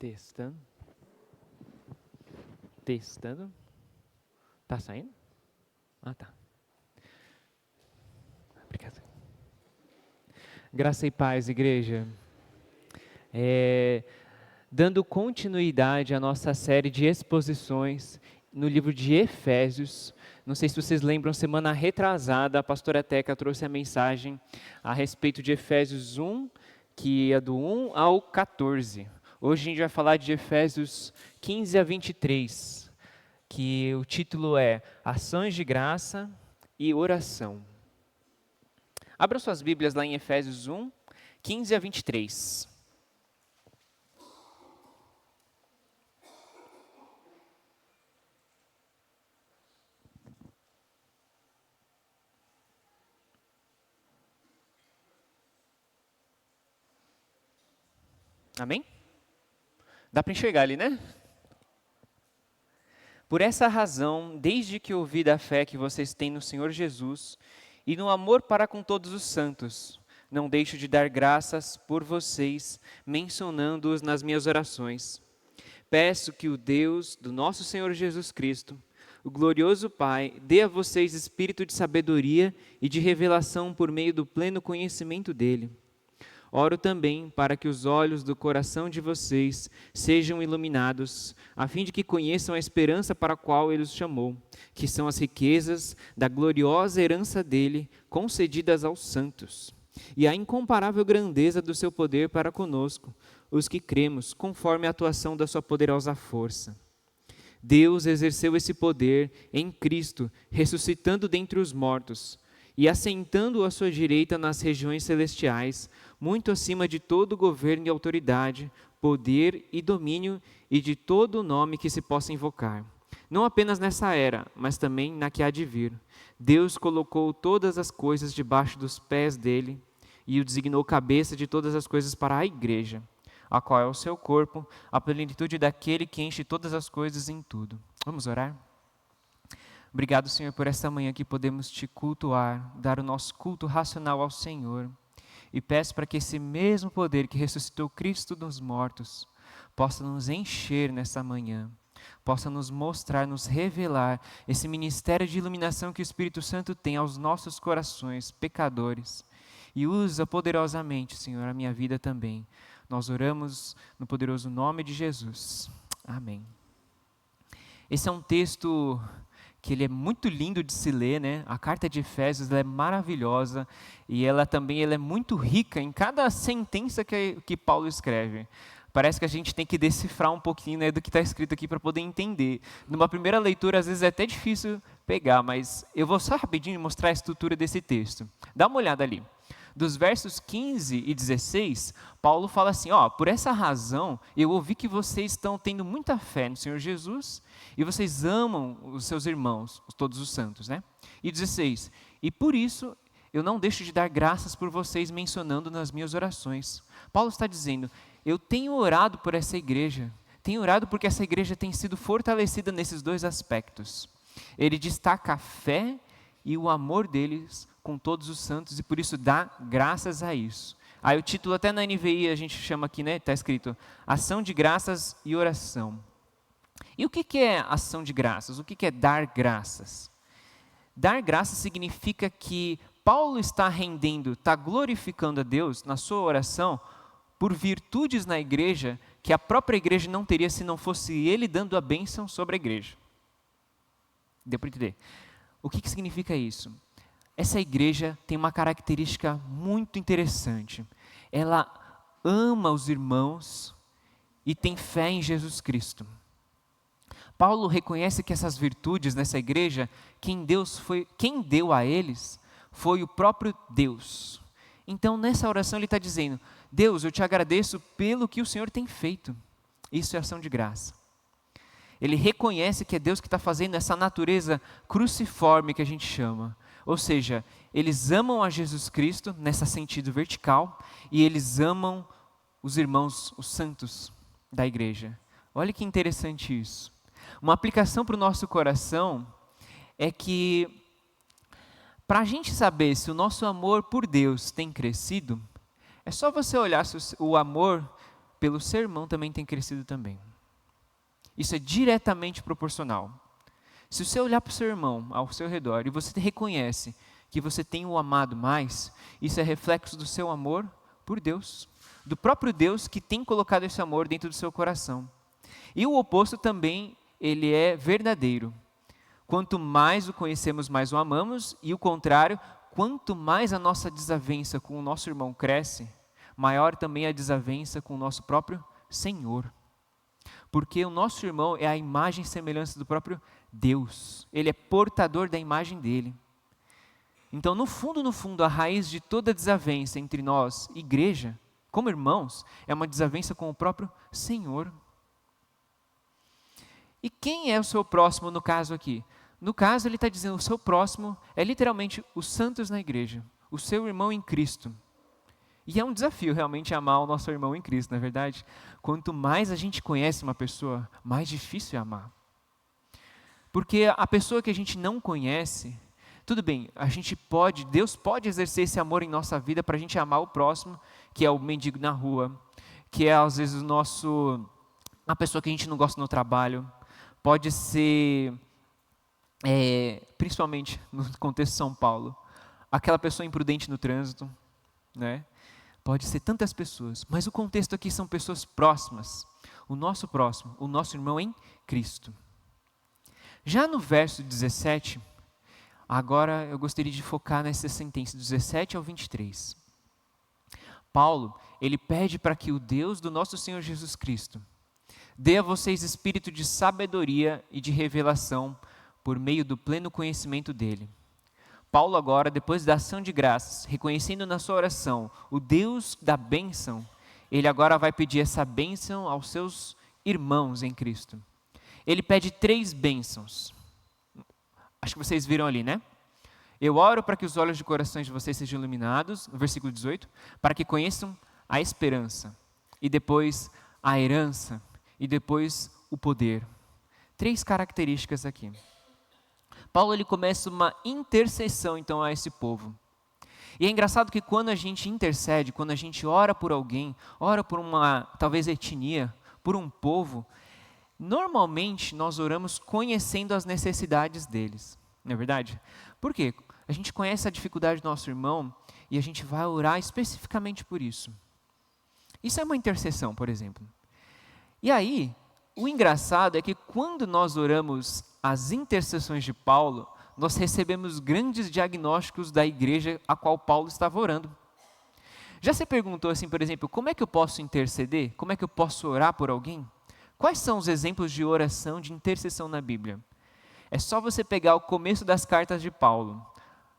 Testando. Testando. Tá saindo? Ah, tá. Obrigado. Graça e paz, igreja. Dando continuidade à nossa série de exposições no livro de Efésios. Não sei se vocês lembram, semana retrasada, a pastora Teca trouxe a mensagem a respeito de Efésios 1, que é do 1 ao 14. Hoje a gente vai falar de Efésios 15 a 23, que o título é Ações de Graça e Oração. Abra suas Bíblias lá em Efésios 1, 15 a 23. Amém? Dá para enxergar ali, né? Por essa razão, desde que ouvi da fé que vocês têm no Senhor Jesus e no amor para com todos os santos, não deixo de dar graças por vocês, mencionando-os nas minhas orações. Peço que o Deus do nosso Senhor Jesus Cristo, o glorioso Pai, dê a vocês espírito de sabedoria e de revelação por meio do pleno conhecimento dele. Oro também para que os olhos do coração de vocês sejam iluminados, a fim de que conheçam a esperança para a qual ele os chamou, que são as riquezas da gloriosa herança dele, concedidas aos santos, e a incomparável grandeza do seu poder para conosco, os que cremos, conforme a atuação da sua poderosa força. Deus exerceu esse poder em Cristo, ressuscitando dentre os mortos, e assentando-o à sua direita nas regiões celestiais, muito acima de todo governo e autoridade, poder e domínio e de todo nome que se possa invocar. Não apenas nessa era, mas também na que há de vir. Deus colocou todas as coisas debaixo dos pés dele e o designou cabeça de todas as coisas para a igreja, a qual é o seu corpo, a plenitude daquele que enche todas as coisas em tudo. Vamos orar? Obrigado, Senhor, por esta manhã que podemos te cultuar, dar o nosso culto racional ao Senhor. E peço para que esse mesmo poder que ressuscitou Cristo dos mortos possa nos encher nesta manhã, possa nos mostrar, nos revelar esse ministério de iluminação que o Espírito Santo tem aos nossos corações pecadores. E usa poderosamente, Senhor, a minha vida também. Nós oramos no poderoso nome de Jesus. Amém. Esse é um texto que ele é muito lindo de se ler, né? A carta de Efésios ela é maravilhosa e ela é muito rica em cada sentença que Paulo escreve. Parece que a gente tem que decifrar um pouquinho, né, do que está escrito aqui para poder entender. Numa primeira leitura, às vezes é até difícil pegar, mas eu vou só rapidinho mostrar a estrutura desse texto. Dá uma olhada ali. Dos versos 15 e 16, Paulo fala assim, por essa razão, eu ouvi que vocês estão tendo muita fé no Senhor Jesus e vocês amam os seus irmãos, todos os santos, né? E 16, e por isso eu não deixo de dar graças por vocês mencionando nas minhas orações. Paulo está dizendo, eu tenho orado por essa igreja, tenho orado porque essa igreja tem sido fortalecida nesses dois aspectos. Ele destaca a fé e o amor deles com todos os santos, e por isso dá graças a isso. Aí o título até na NVI a gente chama aqui, né? Está escrito, ação de graças e oração. E o que é ação de graças? O que é dar graças? Dar graças significa que Paulo está rendendo, está glorificando a Deus na sua oração por virtudes na igreja que a própria igreja não teria se não fosse ele dando a bênção sobre a igreja. Deu para entender? O que significa isso? Essa igreja tem uma característica muito interessante. Ela ama os irmãos e tem fé em Jesus Cristo. Paulo reconhece que essas virtudes nessa igreja, quem deu a eles foi o próprio Deus. Então, nessa oração ele está dizendo, Deus, eu te agradeço pelo que o Senhor tem feito. Isso é ação de graça. Ele reconhece que é Deus que está fazendo essa natureza cruciforme que a gente chama. Ou seja, eles amam a Jesus Cristo, nesse sentido vertical, e eles amam os irmãos, os santos da igreja. Olha que interessante isso. Uma aplicação para o nosso coração é que, para a gente saber se o nosso amor por Deus tem crescido, é só você olhar se o amor pelo seu irmão também tem crescido também. Isso é diretamente proporcional. Se você olhar para o seu irmão ao seu redor e você reconhece que você tem o amado mais, isso é reflexo do seu amor por Deus, do próprio Deus que tem colocado esse amor dentro do seu coração. E o oposto também, ele é verdadeiro. Quanto mais o conhecemos, mais o amamos, e o contrário, quanto mais a nossa desavença com o nosso irmão cresce, maior também a desavença com o nosso próprio Senhor. Porque o nosso irmão é a imagem e semelhança do próprio Deus. Ele é portador da imagem dele. Então, no fundo, a raiz de toda desavença entre nós, igreja, como irmãos, é uma desavença com o próprio Senhor. E quem é o seu próximo no caso aqui? No caso, ele está dizendo, o seu próximo é literalmente os santos na igreja, o seu irmão em Cristo. E é um desafio realmente amar o nosso irmão em Cristo, não é verdade? Quanto mais a gente conhece uma pessoa, mais difícil é amar. Porque a pessoa que a gente não conhece, tudo bem, Deus pode exercer esse amor em nossa vida para a gente amar o próximo, que é o mendigo na rua, que é às vezes a pessoa que a gente não gosta no trabalho, pode ser, principalmente no contexto de São Paulo, aquela pessoa imprudente no trânsito, né? Pode ser tantas pessoas, mas o contexto aqui são pessoas próximas, o nosso próximo, o nosso irmão em Cristo. Já no verso 17, agora eu gostaria de focar nessa sentença, 17 ao 23. Paulo, ele pede para que o Deus do nosso Senhor Jesus Cristo dê a vocês espírito de sabedoria e de revelação por meio do pleno conhecimento dele. Paulo agora, depois da ação de graças, reconhecendo na sua oração o Deus da bênção, ele agora vai pedir essa bênção aos seus irmãos em Cristo. Ele pede 3 bênçãos. Acho que vocês viram ali, né? Eu oro para que os olhos de corações de vocês sejam iluminados, no versículo 18, para que conheçam a esperança, e depois a herança, e depois o poder. 3 características aqui. Paulo ele começa uma intercessão então a esse povo. E é engraçado que quando a gente intercede, quando a gente ora por alguém, ora por uma talvez etnia, por um povo, normalmente nós oramos conhecendo as necessidades deles, não é verdade? Por quê? A gente conhece a dificuldade do nosso irmão e a gente vai orar especificamente por isso. Isso é uma intercessão, por exemplo. E aí, o engraçado é que quando nós oramos as intercessões de Paulo, nós recebemos grandes diagnósticos da igreja a qual Paulo estava orando. Já se perguntou assim, por exemplo, como é que eu posso interceder? Como é que eu posso orar por alguém? Quais são os exemplos de oração, de intercessão na Bíblia? É só você pegar o começo das cartas de Paulo,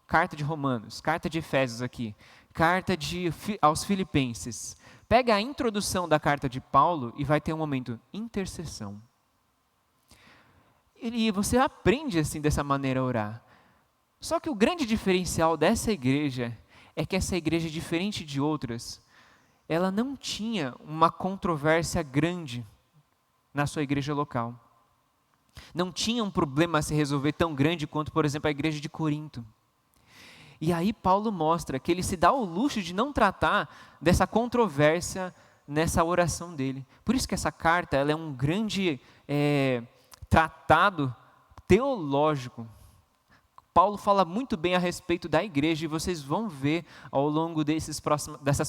carta de Romanos, carta de Efésios aqui, carta aos Filipenses. Pega a introdução da carta de Paulo e vai ter um momento, intercessão. E você aprende assim dessa maneira a orar. Só que o grande diferencial dessa igreja é que essa igreja, diferente de outras, ela não tinha uma controvérsia grande na sua igreja local. Não tinha um problema a se resolver tão grande quanto, por exemplo, a igreja de Corinto. E aí Paulo mostra que ele se dá o luxo de não tratar dessa controvérsia nessa oração dele. Por isso que essa carta ela é um grande tratado teológico. Paulo fala muito bem a respeito da igreja e vocês vão ver ao longo dessas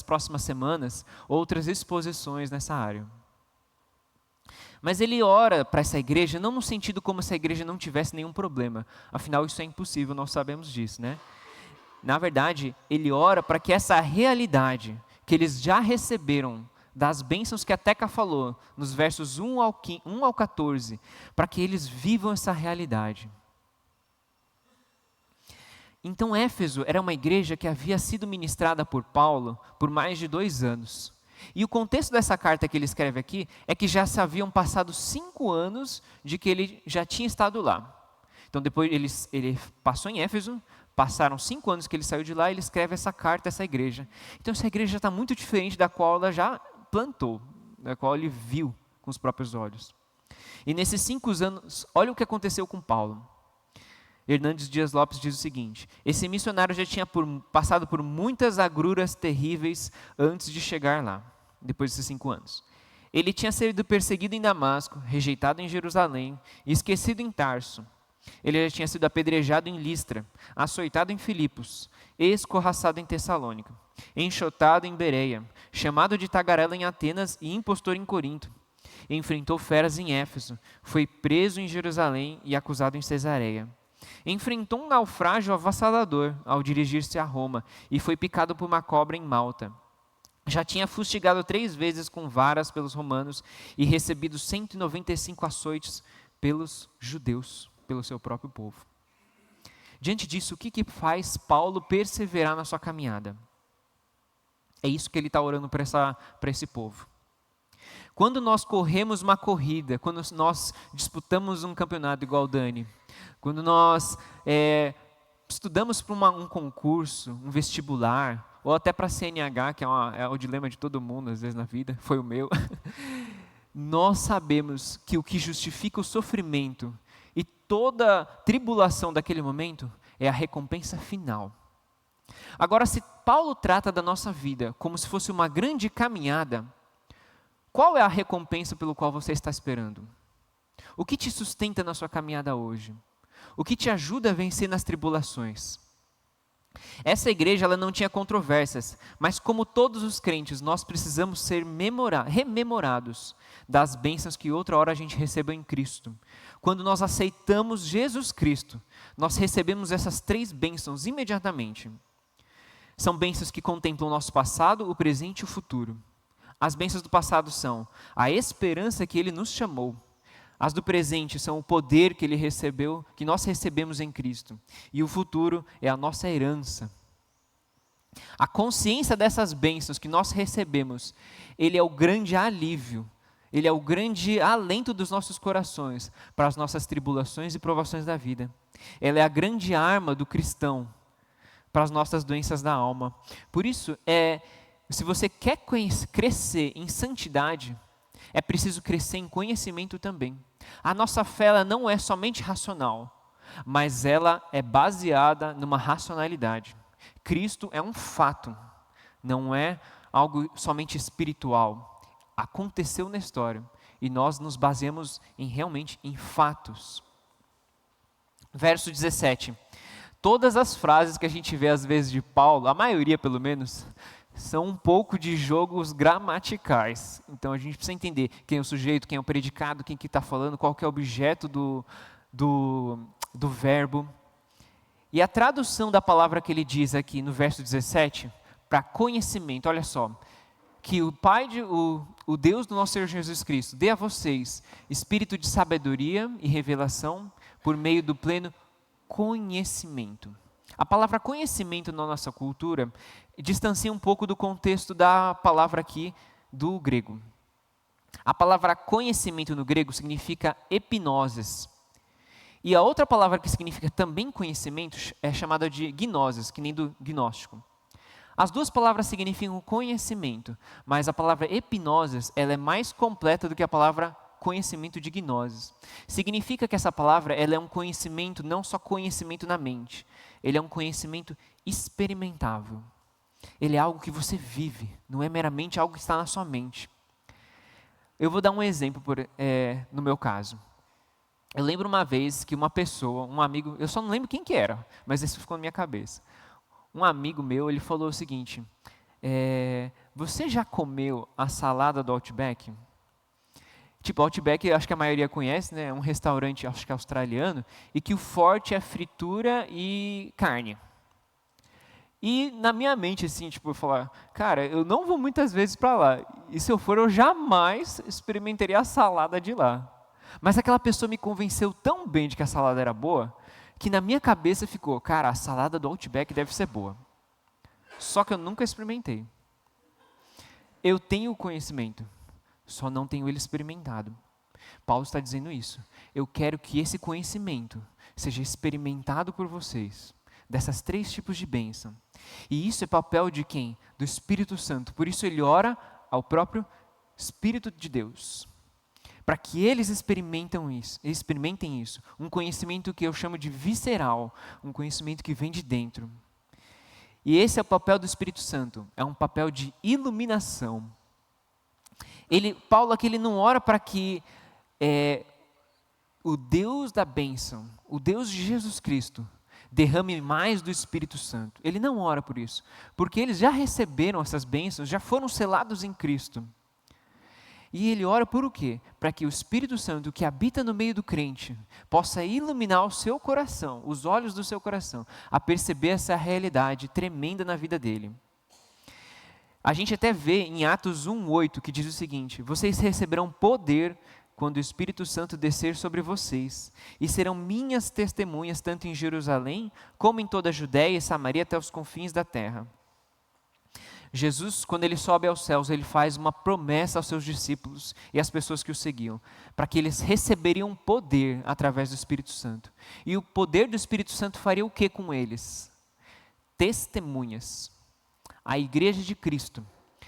próximas semanas outras exposições nessa área. Mas ele ora para essa igreja não no sentido como se a igreja não tivesse nenhum problema. Afinal, isso é impossível, nós sabemos disso, né? Na verdade, ele ora para que essa realidade que eles já receberam das bênçãos que a Teca falou, nos versos 1 ao 14, para que eles vivam essa realidade. Então, Éfeso era uma igreja que havia sido ministrada por Paulo por mais de 2 anos. E o contexto dessa carta que ele escreve aqui é que já se haviam passado 5 anos de que ele já tinha estado lá. Então, depois ele passou em Éfeso, passaram 5 anos que ele saiu de lá e ele escreve essa carta a essa igreja. Então, essa igreja está muito diferente da qual ela já plantou, da qual ele viu com os próprios olhos. E nesses 5 anos, olha o que aconteceu com Paulo. Hernandes Dias Lopes diz o seguinte: esse missionário já tinha passado por muitas agruras terríveis antes de chegar lá, depois desses 5 anos. Ele tinha sido perseguido em Damasco, rejeitado em Jerusalém e esquecido em Tarso. Ele já tinha sido apedrejado em Listra, açoitado em Filipos, escorraçado em Tessalônica, enxotado em Bereia, chamado de tagarela em Atenas e impostor em Corinto. Enfrentou feras em Éfeso, foi preso em Jerusalém e acusado em Cesareia. Enfrentou um naufrágio avassalador ao dirigir-se a Roma e foi picado por uma cobra em Malta. Já tinha fustigado 3 vezes com varas pelos romanos e recebido 195 açoites pelos judeus, pelo seu próprio povo. Diante disso, o que faz Paulo perseverar na sua caminhada? É isso que ele está orando para esse povo. Quando nós corremos uma corrida, quando nós disputamos um campeonato igual o Dani, quando nós estudamos para um concurso, um vestibular, ou até para a CNH, que é o dilema de todo mundo, às vezes na vida, foi o meu, nós sabemos que o que justifica o sofrimento e toda tribulação daquele momento é a recompensa final. Agora, se Paulo trata da nossa vida como se fosse uma grande caminhada, qual é a recompensa pelo qual você está esperando? O que te sustenta na sua caminhada hoje? O que te ajuda a vencer nas tribulações? Essa igreja ela não tinha controvérsias, mas como todos os crentes, nós precisamos ser rememorados das bênçãos que outra hora a gente recebeu em Cristo. Quando nós aceitamos Jesus Cristo, nós recebemos essas 3 bênçãos imediatamente. São bênçãos que contemplam o nosso passado, o presente e o futuro. As bênçãos do passado são a esperança que Ele nos chamou. As do presente são o poder que Ele recebeu, que nós recebemos em Cristo. E o futuro é a nossa herança. A consciência dessas bênçãos que nós recebemos, ele é o grande alívio, ele é o grande alento dos nossos corações para as nossas tribulações e provações da vida. Ela é a grande arma do cristão para as nossas doenças da alma. Por isso, se você quer crescer em santidade, é preciso crescer em conhecimento também. A nossa fé ela não é somente racional, mas ela é baseada numa racionalidade. Cristo é um fato, não é algo somente espiritual. Aconteceu na história e nós nos baseamos realmente em fatos. Verso 17. Todas as frases que a gente vê às vezes de Paulo, a maioria pelo menos, são um pouco de jogos gramaticais. Então a gente precisa entender quem é o sujeito, quem é o predicado, quem que está falando, qual que é o objeto do verbo. E a tradução da palavra que ele diz aqui no verso 17, para conhecimento, olha só, que o Deus do nosso Senhor Jesus Cristo dê a vocês espírito de sabedoria e revelação por meio do pleno conhecimento. A palavra conhecimento na nossa cultura distancia um pouco do contexto da palavra aqui do grego. A palavra conhecimento no grego significa epinoses. E a outra palavra que significa também conhecimento é chamada de gnosis, que nem do gnóstico. As 2 palavras significam conhecimento, mas a palavra epinoses ela é mais completa do que a palavra conhecimento de gnosis. Significa que essa palavra ela é um conhecimento, não só conhecimento na mente, ele é um conhecimento experimentável. Ele é algo que você vive, não é meramente algo que está na sua mente. Eu vou dar um exemplo no meu caso. Eu lembro uma vez que uma pessoa, um amigo, eu só não lembro quem que era, mas isso ficou na minha cabeça. Um amigo meu, ele falou o seguinte, você já comeu a salada do Outback? Tipo, Outback, acho que a maioria conhece, né? É um restaurante, acho que australiano, e que o forte é fritura e carne. E na minha mente, assim, tipo, eu falar, cara, eu não vou muitas vezes para lá, e se eu for, eu jamais experimentaria a salada de lá. Mas aquela pessoa me convenceu tão bem de que a salada era boa, que na minha cabeça ficou, cara, a salada do Outback deve ser boa. Só que eu nunca experimentei. Eu tenho o conhecimento, só não tenho ele experimentado. Paulo está dizendo isso. Eu quero que esse conhecimento seja experimentado por vocês, dessas 3 tipos de bênção. E isso é papel de quem? Do Espírito Santo. Por isso ele ora ao próprio Espírito de Deus, para que eles experimentem isso. Um conhecimento que eu chamo de visceral, um conhecimento que vem de dentro. E esse é o papel do Espírito Santo, é um papel de iluminação. Paulo aqui ele não ora para que o Deus da bênção, o Deus de Jesus Cristo, derrame mais do Espírito Santo. Ele não ora por isso, porque eles já receberam essas bênçãos, já foram selados em Cristo. E ele ora por o quê? Para que o Espírito Santo que habita no meio do crente possa iluminar o seu coração, os olhos do seu coração, a perceber essa realidade tremenda na vida dele. A gente até vê em Atos 1:8 que diz o seguinte: vocês receberão poder quando o Espírito Santo descer sobre vocês, e serão minhas testemunhas tanto em Jerusalém, como em toda a Judéia e Samaria até os confins da terra. Jesus, quando ele sobe aos céus, ele faz uma promessa aos seus discípulos e às pessoas que o seguiam, para que eles receberiam poder através do Espírito Santo. E o poder do Espírito Santo faria o que com eles? Testemunhas. A igreja de Cristo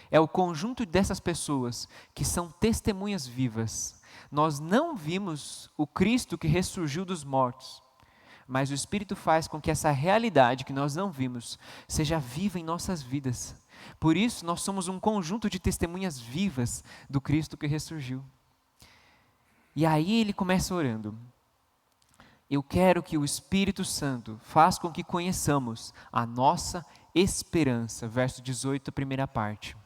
é o conjunto dessas pessoas que são testemunhas vivas. Nós não vimos o Cristo que ressurgiu dos mortos, mas o Espírito faz com que essa realidade que nós não vimos seja viva em nossas vidas. Por isso, nós somos um conjunto de testemunhas vivas do Cristo que ressurgiu. E aí ele começa orando: eu quero que o Espírito Santo faça com que conheçamos a nossa esperança. Verso 18, primeira parte.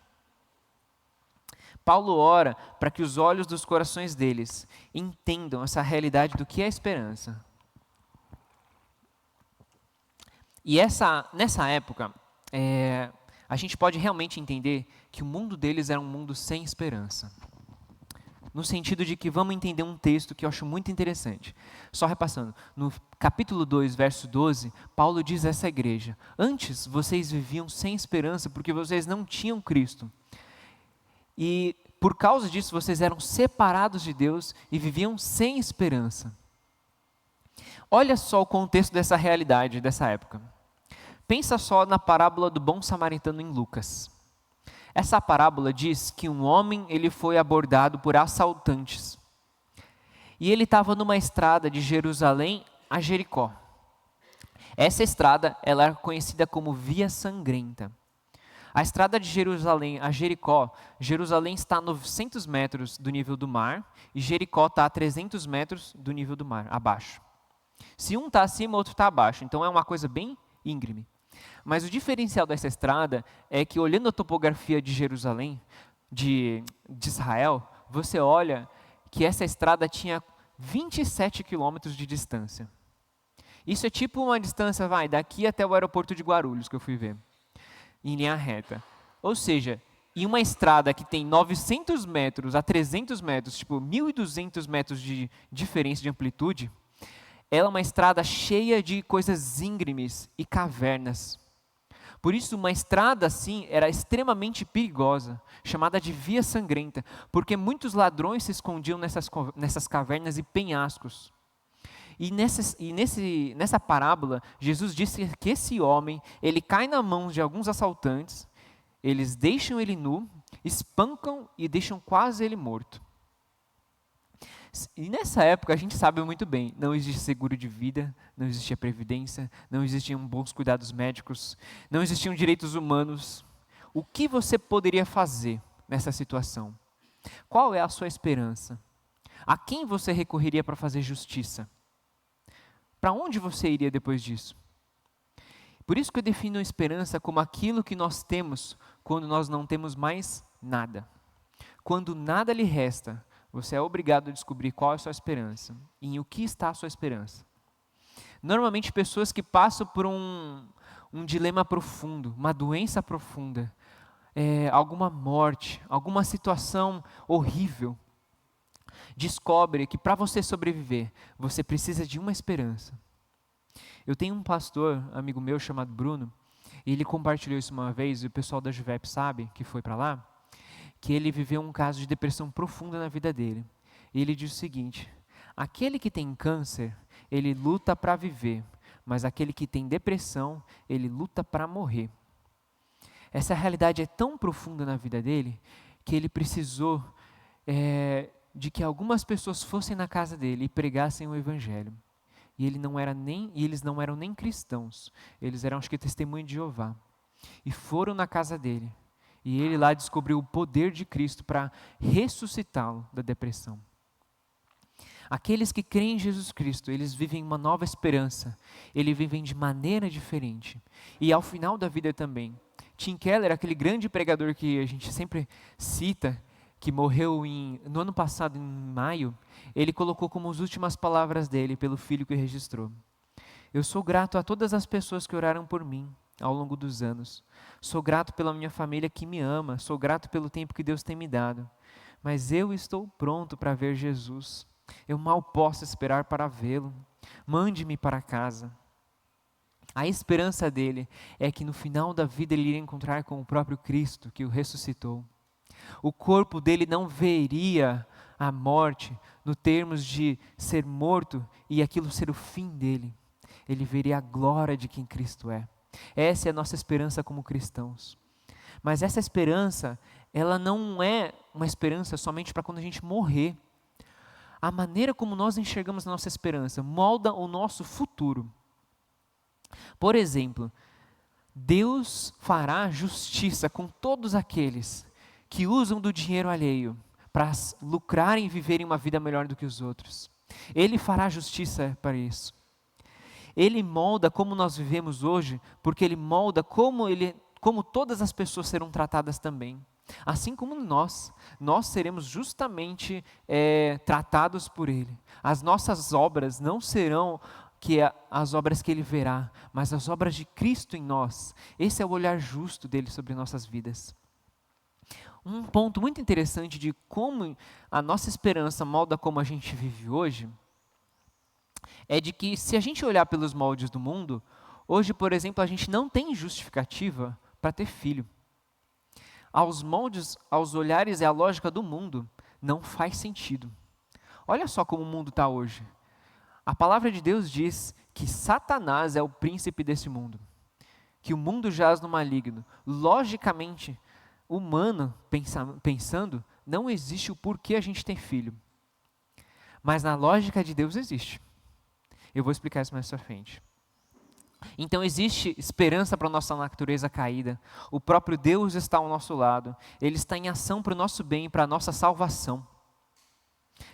Paulo ora para que os olhos dos corações deles entendam essa realidade do que é a esperança. E nessa época, a gente pode realmente entender que o mundo deles era um mundo sem esperança. No sentido de que vamos entender um texto que eu acho muito interessante. Só repassando, no capítulo 2, verso 12, Paulo diz a essa igreja: antes vocês viviam sem esperança porque vocês não tinham Cristo. E por causa disso vocês eram separados de Deus e viviam sem esperança. Olha só o contexto dessa realidade, dessa época. Pensa só na parábola do bom samaritano em Lucas. Essa parábola diz que um homem ele foi abordado por assaltantes. E ele estava numa estrada de Jerusalém a Jericó. Essa estrada ela era conhecida como Via Sangrenta. A estrada de Jerusalém a Jericó, Jerusalém está a 900 metros do nível do mar e Jericó está a 300 metros do nível do mar, abaixo. Se um está acima, o outro está abaixo, então é uma coisa bem íngreme. Mas o diferencial dessa estrada é que, olhando a topografia de Jerusalém, de Israel, você olha que essa estrada tinha 27 quilômetros de distância. Isso é tipo uma distância, daqui até o aeroporto de Guarulhos, que eu fui ver, em linha reta. Ou seja, em uma estrada que tem 900 metros a 300 metros, tipo 1.200 metros de diferença de amplitude, ela é uma estrada cheia de coisas íngremes e cavernas. Por isso, uma estrada assim era extremamente perigosa, chamada de Via Sangrenta, porque muitos ladrões se escondiam nessas cavernas e penhascos. E nessa parábola, Jesus disse que esse homem, ele cai na mão de alguns assaltantes, eles deixam ele nu, espancam e deixam quase ele morto. E nessa época a gente sabe muito bem, não existe seguro de vida, não existia previdência, não existiam bons cuidados médicos, não existiam direitos humanos. O que você poderia fazer nessa situação? Qual é a sua esperança? A quem você recorreria para fazer justiça? Para onde você iria depois disso? Por isso que eu defino a esperança como aquilo que nós temos quando nós não temos mais nada. Quando nada lhe resta, você é obrigado a descobrir qual é a sua esperança e em o que está a sua esperança. Normalmente, pessoas que passam por um dilema profundo, uma doença profunda, alguma morte, alguma situação horrível, descobre que para você sobreviver, você precisa de uma esperança. Eu tenho um pastor, amigo meu, chamado Bruno, e ele compartilhou isso uma vez, e o pessoal da Juvep sabe, que foi para lá, que ele viveu um caso de depressão profunda na vida dele. E ele diz o seguinte: aquele que tem câncer, ele luta para viver, mas aquele que tem depressão, ele luta para morrer. Essa realidade é tão profunda na vida dele, que ele precisou de que algumas pessoas fossem na casa dele e pregassem o evangelho. E eles não eram nem cristãos, eles eram, acho que, testemunho de Jeová. E foram na casa dele. E ele lá descobriu o poder de Cristo para ressuscitá-lo da depressão. Aqueles que creem em Jesus Cristo, eles vivem uma nova esperança. Eles vivem de maneira diferente. E ao final da vida também. Tim Keller, aquele grande pregador que a gente sempre cita, que morreu no ano passado, em maio, ele colocou como as últimas palavras dele, pelo filho que registrou: eu sou grato a todas as pessoas que oraram por mim ao longo dos anos. Sou grato pela minha família que me ama. Sou grato pelo tempo que Deus tem me dado. Mas eu estou pronto para ver Jesus. Eu mal posso esperar para vê-lo. Mande-me para casa. A esperança dele é que no final da vida ele iria encontrar com o próprio Cristo que o ressuscitou. O corpo dele não veria a morte no termos de ser morto e aquilo ser o fim dele. Ele veria a glória de quem Cristo é. Essa é a nossa esperança como cristãos. Mas essa esperança, ela não é uma esperança somente para quando a gente morrer. A maneira como nós enxergamos a nossa esperança molda o nosso futuro. Por exemplo, Deus fará justiça com todos aqueles que usam do dinheiro alheio para lucrarem e viverem uma vida melhor do que os outros. Ele fará justiça para isso. Ele molda como nós vivemos hoje, porque Ele molda como todas as pessoas serão tratadas também. Assim como nós seremos justamente tratados por Ele. As nossas obras não serão as obras que Ele verá, mas as obras de Cristo em nós. Esse é o olhar justo dele sobre nossas vidas. Um ponto muito interessante de como a nossa esperança molda como a gente vive hoje, é de que se a gente olhar pelos moldes do mundo, hoje, por exemplo, a gente não tem justificativa para ter filho. Aos moldes, aos olhares e à lógica do mundo, não faz sentido. Olha só como o mundo está hoje. A palavra de Deus diz que Satanás é o príncipe desse mundo, que o mundo jaz no maligno. Logicamente, humano, pensando, não existe o porquê a gente tem filho. Mas na lógica de Deus existe. Eu vou explicar isso mais pra frente. Então existe esperança para a nossa natureza caída. O próprio Deus está ao nosso lado. Ele está em ação para o nosso bem, para a nossa salvação.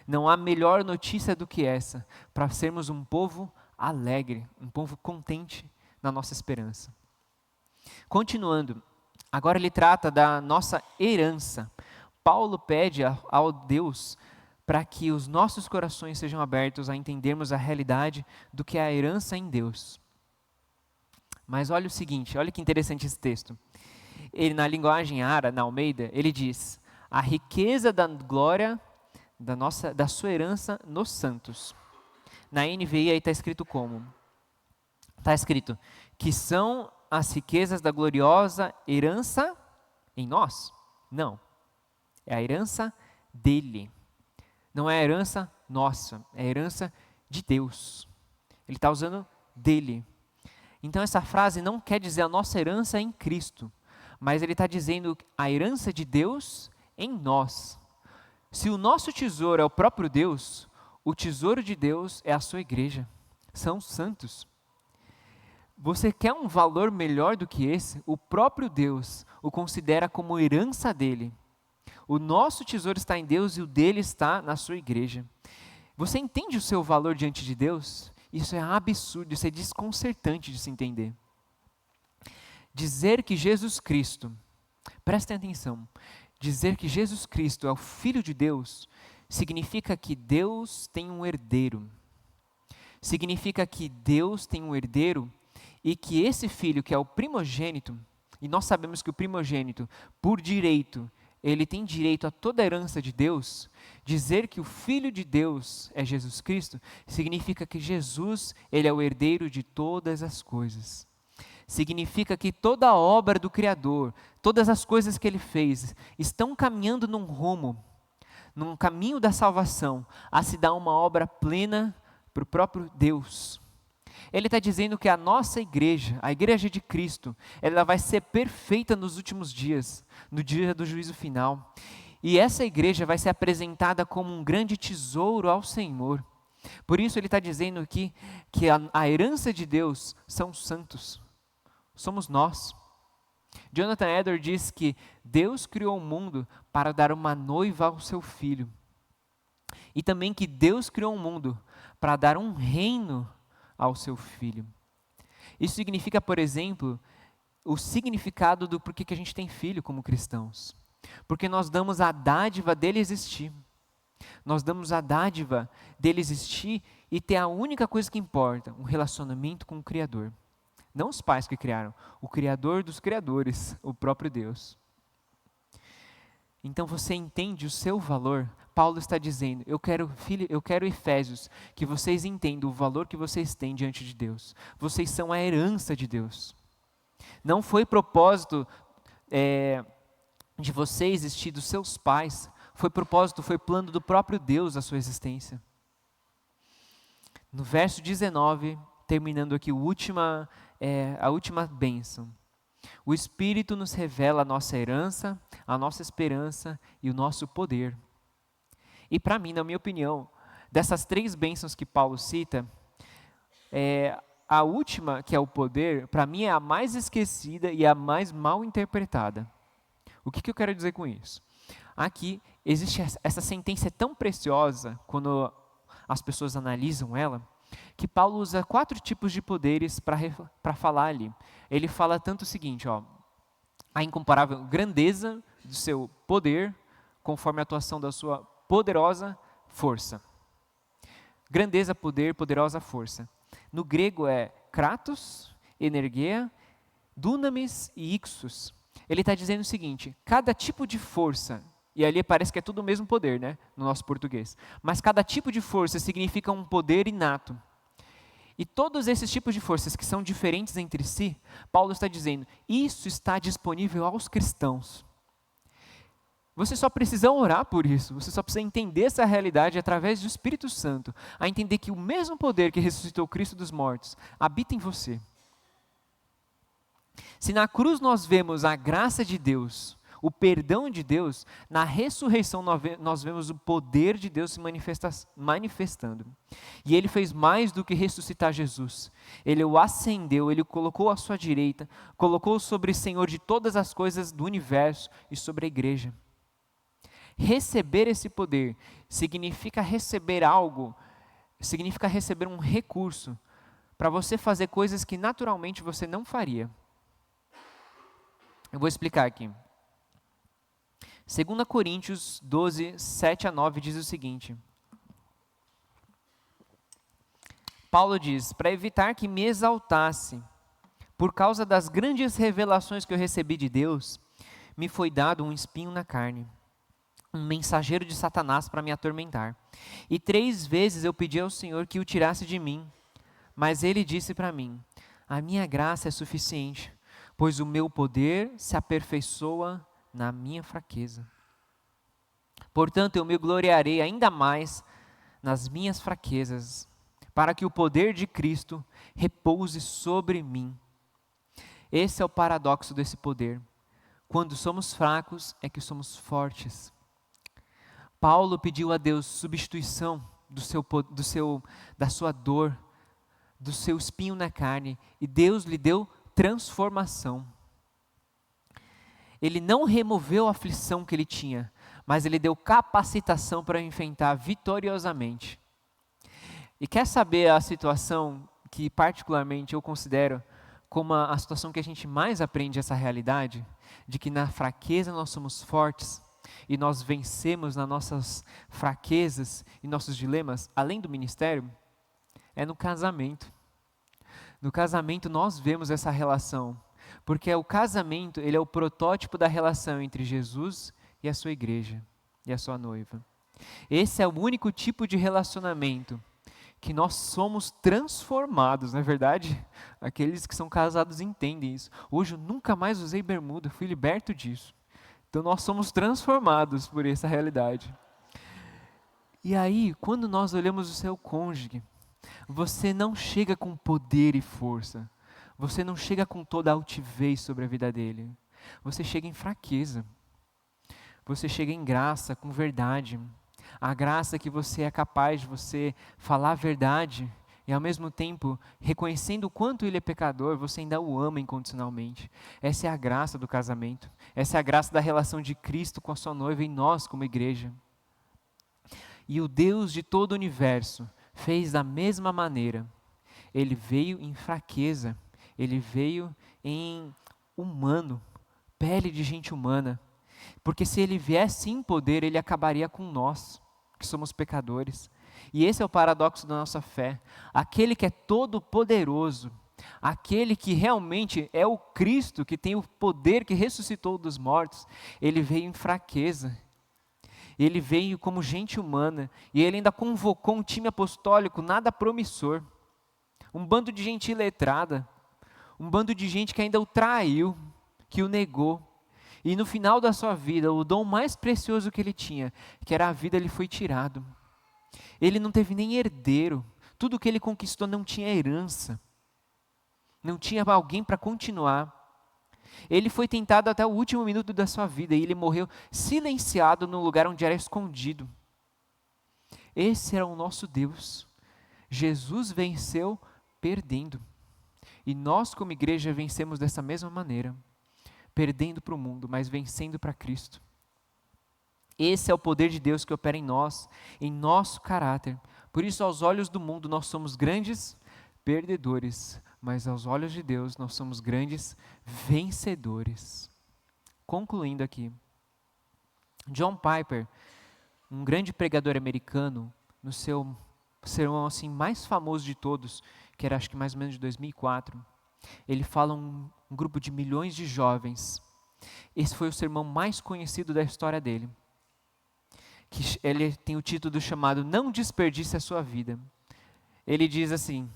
Não há melhor notícia do que essa, para sermos um povo alegre, um povo contente na nossa esperança. Continuando, agora ele trata da nossa herança. Paulo pede ao Deus para que os nossos corações sejam abertos a entendermos a realidade do que é a herança em Deus. Mas olha o seguinte, olha que interessante esse texto. Ele, na linguagem Ara, na Almeida, ele diz: a riqueza da glória da sua herança nos santos. Na NVI aí está escrito como? Está escrito que são as riquezas da gloriosa herança em nós? Não, é a herança dele. Não é a herança nossa, é a herança de Deus. Ele está usando dele. Então essa frase não quer dizer a nossa herança em Cristo, mas ele está dizendo a herança de Deus em nós. Se o nosso tesouro é o próprio Deus, o tesouro de Deus é a sua igreja, são os santos. Você quer um valor melhor do que esse? O próprio Deus o considera como herança dele. O nosso tesouro está em Deus e o dele está na sua igreja. Você entende o seu valor diante de Deus? Isso é absurdo, isso é desconcertante de se entender. Dizer que Jesus Cristo, prestem atenção, dizer que Jesus Cristo é o Filho de Deus, significa que Deus tem um herdeiro. Significa que Deus tem um herdeiro e que esse filho, que é o primogênito, e nós sabemos que o primogênito, por direito, ele tem direito a toda a herança de Deus. Dizer que o Filho de Deus é Jesus Cristo, significa que Jesus, ele é o herdeiro de todas as coisas. Significa que toda a obra do Criador, todas as coisas que ele fez, estão caminhando num rumo, num caminho da salvação, a se dar uma obra plena para o próprio Deus. Ele está dizendo que a nossa igreja, a igreja de Cristo, ela vai ser perfeita nos últimos dias, no dia do juízo final. E essa igreja vai ser apresentada como um grande tesouro ao Senhor. Por isso ele está dizendo aqui que a herança de Deus são os santos, somos nós. Jonathan Edwards diz que Deus criou o mundo para dar uma noiva ao seu filho. E também que Deus criou o mundo para dar um reino ao seu filho. Isso significa, por exemplo, o significado do porquê que a gente tem filho como cristãos. Porque nós damos a dádiva dele existir. Nós damos a dádiva dele existir e ter a única coisa que importa, um relacionamento com o Criador. Não os pais que criaram, o Criador dos criadores, o próprio Deus. Então você entende o seu valor? Paulo está dizendo, eu quero Efésios, que vocês entendam o valor que vocês têm diante de Deus. Vocês são a herança de Deus. Não foi propósito de você existir dos seus pais, foi plano do próprio Deus a sua existência. No verso 19, terminando aqui a última bênção. O Espírito nos revela a nossa herança, a nossa esperança e o nosso poder. E para mim, na minha opinião, dessas 3 bênçãos que Paulo cita, a última, que é o poder, para mim é a mais esquecida e a mais mal interpretada. O que eu quero dizer com isso? Aqui existe essa sentença tão preciosa, quando as pessoas analisam ela, que Paulo usa 4 tipos de poderes para falar ali. Ele fala tanto o seguinte, a incomparável grandeza do seu poder, conforme a atuação da sua poderosa força. Grandeza, poder, poderosa força. No grego é kratos, energia, dunamis e ixos. Ele está dizendo o seguinte, cada tipo de força, e ali parece que é tudo o mesmo poder, né, no nosso português, mas cada tipo de força significa um poder inato. E todos esses tipos de forças que são diferentes entre si, Paulo está dizendo, isso está disponível aos cristãos. Você só precisa orar por isso, você só precisa entender essa realidade através do Espírito Santo, a entender que o mesmo poder que ressuscitou Cristo dos mortos habita em você. Se na cruz nós vemos a graça de Deus, o perdão de Deus, na ressurreição nós vemos o poder de Deus se manifestando. E Ele fez mais do que ressuscitar Jesus. Ele o ascendeu, Ele o colocou à sua direita, colocou sobre o Senhor de todas as coisas do universo e sobre a igreja. Receber esse poder significa receber algo, significa receber um recurso para você fazer coisas que naturalmente você não faria. Eu vou explicar aqui. 2 Coríntios 12, 7 a 9 diz o seguinte. Paulo diz, para evitar que me exaltasse, por causa das grandes revelações que eu recebi de Deus, me foi dado um espinho na carne, um mensageiro de Satanás para me atormentar. E 3 vezes eu pedi ao Senhor que o tirasse de mim, mas Ele disse para mim, a minha graça é suficiente, pois o meu poder se aperfeiçoa na minha fraqueza. Portanto, eu me gloriarei ainda mais nas minhas fraquezas, para que o poder de Cristo repouse sobre mim. Esse é o paradoxo desse poder. Quando somos fracos, é que somos fortes. Paulo pediu a Deus substituição da sua dor, do seu espinho na carne, e Deus lhe deu transformação. Ele não removeu a aflição que ele tinha, mas ele deu capacitação para enfrentar vitoriosamente. E quer saber a situação que particularmente eu considero como a situação que a gente mais aprende essa realidade? De que na fraqueza nós somos fortes e nós vencemos nas nossas fraquezas e nossos dilemas, além do ministério, é no casamento. No casamento nós vemos essa relação. Porque o casamento, ele é o protótipo da relação entre Jesus e a sua igreja, e a sua noiva. Esse é o único tipo de relacionamento que nós somos transformados, não é verdade? Aqueles que são casados entendem isso. Hoje eu nunca mais usei bermuda, fui liberto disso. Então nós somos transformados por essa realidade. E aí, quando nós olhamos o seu cônjuge, você não chega com poder e força. Você não chega com toda a altivez sobre a vida dele. Você chega em fraqueza. Você chega em graça, com verdade. A graça que você é capaz de você falar a verdade e ao mesmo tempo, reconhecendo o quanto ele é pecador, você ainda o ama incondicionalmente. Essa é a graça do casamento. Essa é a graça da relação de Cristo com a sua noiva e nós como igreja. E o Deus de todo o universo fez da mesma maneira. Ele veio em fraqueza, ele veio em humano, pele de gente humana. Porque se ele viesse em poder, ele acabaria com nós, que somos pecadores. E esse é o paradoxo da nossa fé. Aquele que é todo poderoso, aquele que realmente é o Cristo, que tem o poder que ressuscitou dos mortos, ele veio em fraqueza. Ele veio como gente humana e ele ainda convocou um time apostólico nada promissor. Um bando de gente iletrada, um bando de gente que ainda o traiu, que o negou. E no final da sua vida, o dom mais precioso que ele tinha, que era a vida, lhe foi tirado. Ele não teve nem herdeiro. Tudo que ele conquistou não tinha herança. Não tinha alguém para continuar. Ele foi tentado até o último minuto da sua vida e ele morreu silenciado no lugar onde era escondido. Esse era o nosso Deus. Jesus venceu perdendo. E nós como igreja vencemos dessa mesma maneira. Perdendo para o mundo, mas vencendo para Cristo. Esse é o poder de Deus que opera em nós, em nosso caráter. Por isso, aos olhos do mundo, nós somos grandes perdedores, mas aos olhos de Deus, nós somos grandes vencedores. Concluindo aqui, John Piper, um grande pregador americano, no seu sermão assim, mais famoso de todos, que era acho que mais ou menos de 2004, ele fala um grupo de milhões de jovens. Esse foi o sermão mais conhecido da história dele. Que ele tem o título chamado Não Desperdice a Sua Vida. Ele diz assim: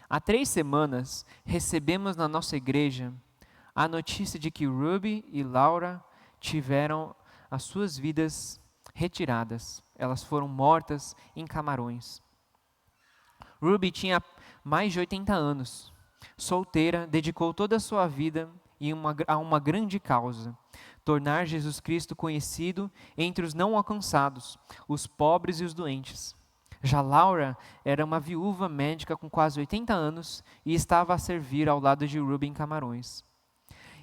há 3 semanas recebemos na nossa igreja a notícia de que Ruby e Laura tiveram as suas vidas retiradas. Elas foram mortas em Camarões. Ruby tinha mais de 80 anos, solteira, dedicou toda a sua vida a uma grande causa: tornar Jesus Cristo conhecido entre os não alcançados, os pobres e os doentes. Já Laura era uma viúva médica com quase 80 anos e estava a servir ao lado de Ruby em Camarões.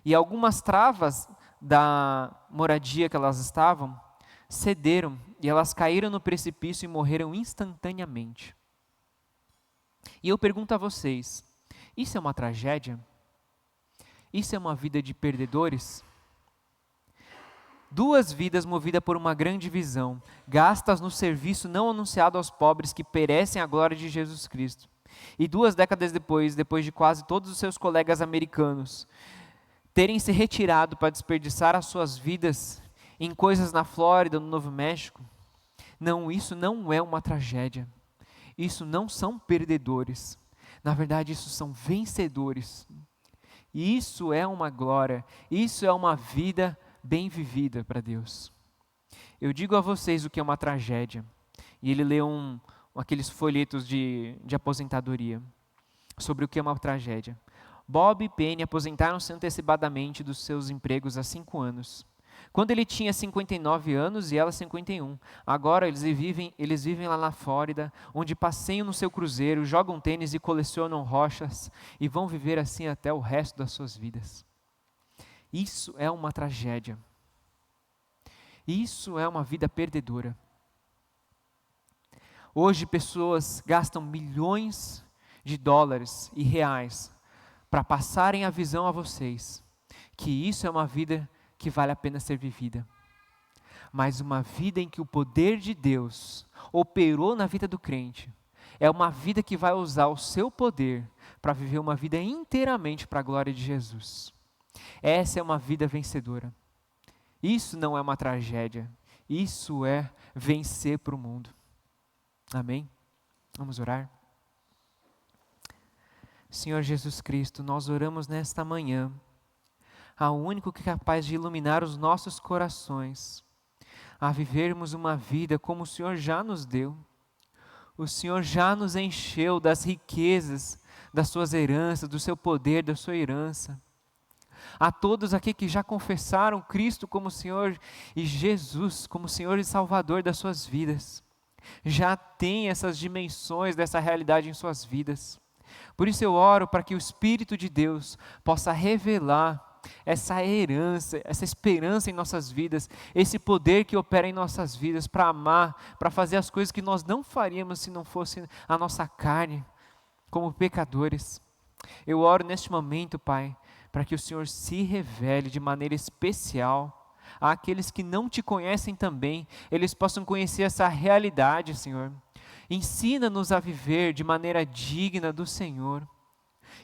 E algumas travas da moradia que elas estavam cederam e elas caíram no precipício e morreram instantaneamente. E eu pergunto a vocês, isso é uma tragédia? Isso é uma vida de perdedores? 2 vidas movidas por uma grande visão, gastas no serviço não anunciado aos pobres que perecem à glória de Jesus Cristo. E 2 décadas depois de quase todos os seus colegas americanos terem se retirado para desperdiçar as suas vidas em coisas na Flórida, no Novo México. Não, isso não é uma tragédia. Isso não são perdedores. Na verdade, isso são vencedores. E isso é uma glória, isso é uma vida bem vivida para Deus. Eu digo a vocês o que é uma tragédia. E ele leu aqueles folhetos de aposentadoria sobre o que é uma tragédia. Bob e Penny aposentaram-se antecipadamente dos seus empregos há 5 anos. Quando ele tinha 59 anos e ela 51. Agora eles vivem lá na Flórida, onde passeiam no seu cruzeiro, jogam tênis e colecionam rochas e vão viver assim até o resto das suas vidas. Isso é uma tragédia. Isso é uma vida perdedora. Hoje pessoas gastam milhões de dólares e reais para passarem a visão a vocês que isso é uma vida que vale a pena ser vivida. Mas uma vida em que o poder de Deus operou na vida do crente é uma vida que vai usar o seu poder para viver uma vida inteiramente para a glória de Jesus. Essa é uma vida vencedora. Isso não é uma tragédia. Isso é vencer para o mundo. Amém? Vamos orar? Senhor Jesus Cristo, nós oramos nesta manhã ao único que é capaz de iluminar os nossos corações, a vivermos uma vida como o Senhor já nos deu. O Senhor já nos encheu das riquezas, das suas heranças, do seu poder, da sua herança. A todos aqui que já confessaram Cristo como Senhor e Jesus como Senhor e Salvador das suas vidas, já têm essas dimensões dessa realidade em suas vidas. Por isso eu oro para que o Espírito de Deus possa revelar essa herança, essa esperança em nossas vidas, esse poder que opera em nossas vidas para amar, para fazer as coisas que nós não faríamos se não fosse a nossa carne, como pecadores. Eu oro neste momento, Pai, para que o Senhor se revele de maneira especial àqueles que não te conhecem também, eles possam conhecer essa realidade, Senhor. Ensina-nos a viver de maneira digna do Senhor.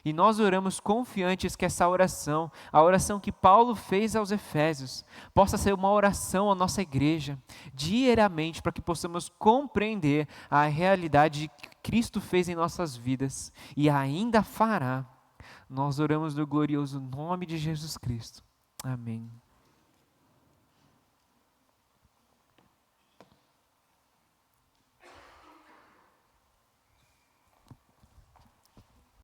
E nós oramos confiantes que essa oração, a oração que Paulo fez aos Efésios, possa ser uma oração à nossa igreja, diariamente, para que possamos compreender a realidade que Cristo fez em nossas vidas e ainda fará. Nós oramos no glorioso nome de Jesus Cristo. Amém.